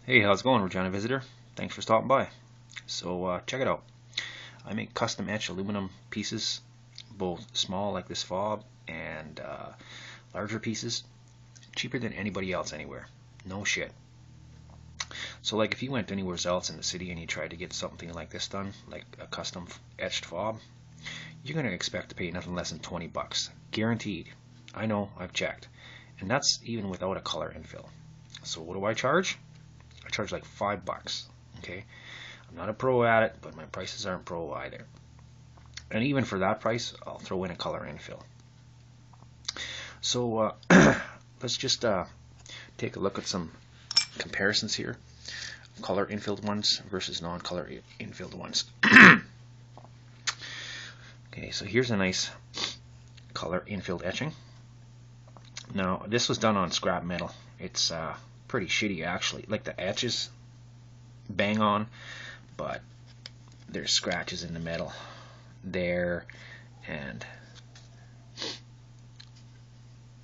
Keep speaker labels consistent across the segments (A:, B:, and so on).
A: Hey, how's it going, REGINA visitor? Thanks for stopping by. So check it out. I make custom etched aluminum pieces, both small like this fob and larger pieces, cheaper than anybody else anywhere. No shit. So like if you went anywhere else in the city and you tried to get something like this done, like a custom etched fob, you're going to expect to pay nothing less than 20 bucks. Guaranteed. I know, I've checked. And that's even without a color infill. So what do I charge? I charge like 5 bucks. Okay, I'm not a pro at it, but my prices aren't pro either. And even for that price, I'll throw in a color infill. So let's just take a look at some comparisons here. Color infilled ones versus non-color infilled ones. Okay, so here's a nice color infilled etching. Now this was done on scrap metal. It's pretty shitty actually. Like the edges bang on, but there's scratches in the metal there and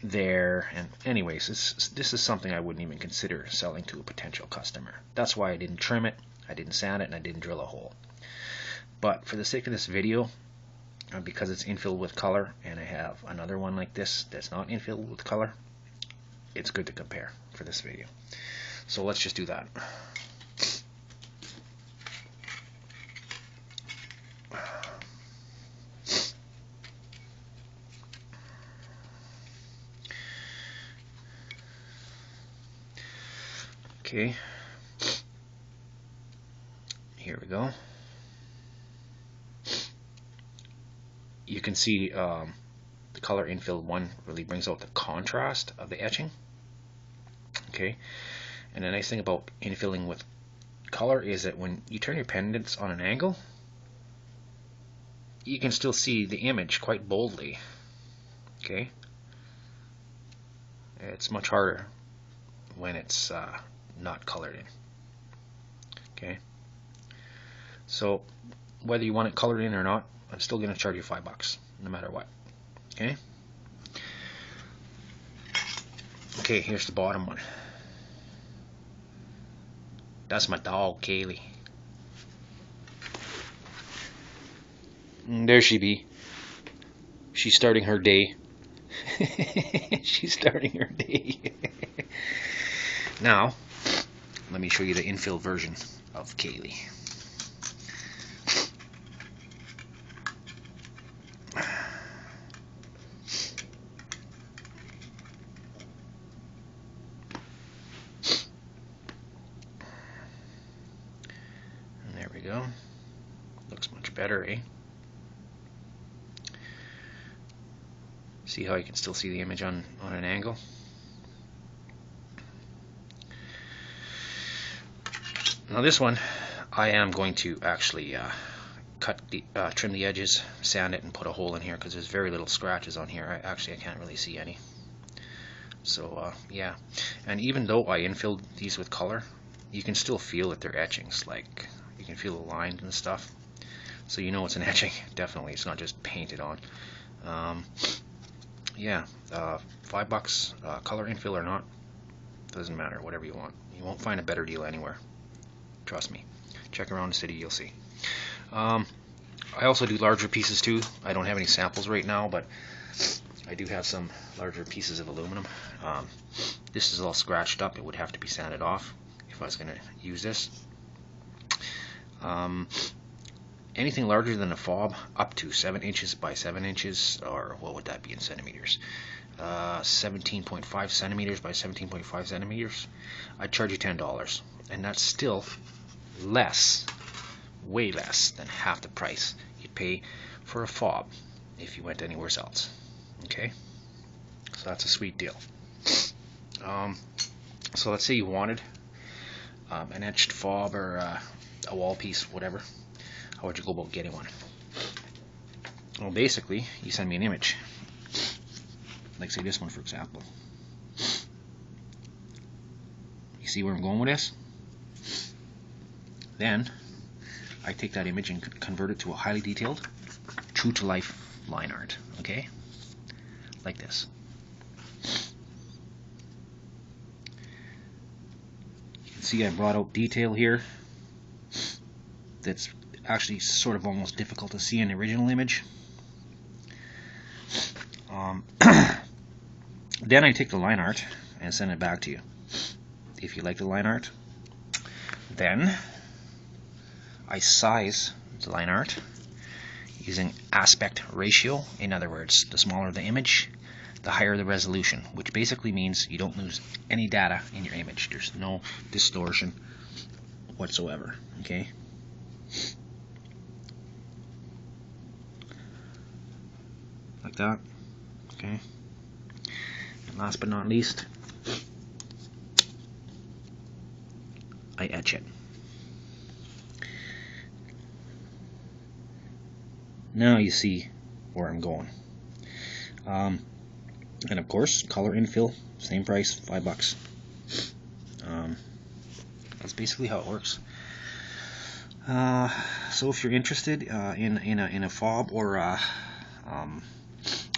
A: there, and anyways, this is something I wouldn't even consider selling to a potential customer. That's why I didn't trim it, I didn't sand it, and I didn't drill a hole. But for the sake of this video, because it's infilled with color and I have another one like this that's not infilled with color, it's good to compare for this video. So let's just do that. Okay, here we go. You can see the color infilled one really brings out the contrast of the etching. Okay, and the nice thing about infilling with color is that when you turn your pendants on an angle, you can still see the image quite boldly. Okay, it's much harder when it's not colored in. Okay, so whether you want it colored in or not, I'm still going to charge you 5 bucks no matter what. Okay, okay, here's the bottom one. That's my dog, Kaylee. And there she be. She's starting her day. She's starting her day. Now, let me show you the infill version of Kaylee. And there we go. Looks much better, eh? See how you can still see the image on an angle? Now this one, I am going to actually trim the edges, sand it, and put a hole in here because there's very little scratches on here. I can't really see any. So yeah, and even though I infilled these with color, you can still feel that they're etchings. Like you can feel the lines and stuff. So you know it's an etching. Definitely, it's not just painted on. Yeah, 5 bucks, color infill or not, doesn't matter. Whatever you want. You won't find a better deal anywhere. Trust me. Check around the city, you'll see. I also do larger pieces too. I don't have any samples right now, but I do have some larger pieces of aluminum. This is all scratched up. It would have to be sanded off if I was going to use this. Anything larger than a fob, up to 7 inches by 7 inches, or what would that be in centimeters? 17.5 centimeters by 17.5 centimeters. I'd charge you $10, and that's still less, way less than half the price you'd pay for a fob if you went anywhere else. Okay, so that's a sweet deal. So let's say you wanted an etched fob or a wall piece, whatever. How would you go about getting one? Well, basically, you send me an image. Like say this one, for example. You see where I'm going with this? Then I take that image and convert it to a highly detailed, true to life line art. Okay? Like this. You can see I brought out detail here that's actually sort of almost difficult to see in the original image. Then I take the line art and send it back to you. If you like the line art, then I size the line art using aspect ratio. In other words, the smaller the image, the higher the resolution, which basically means you don't lose any data in your image. There's no distortion whatsoever. Okay. Like that. Okay. And last but not least, I etch it. Now you see where I'm going. And of course, color infill, same price, $5. That's basically how it works. So if you're interested in a fob or a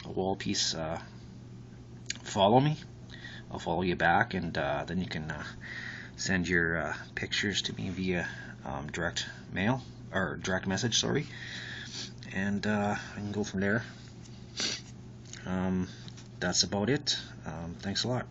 A: wall piece, follow me. I'll follow you back, and then you can send your pictures to me via direct mail or direct message. Sorry, and I can go from there. That's about it. Thanks a lot.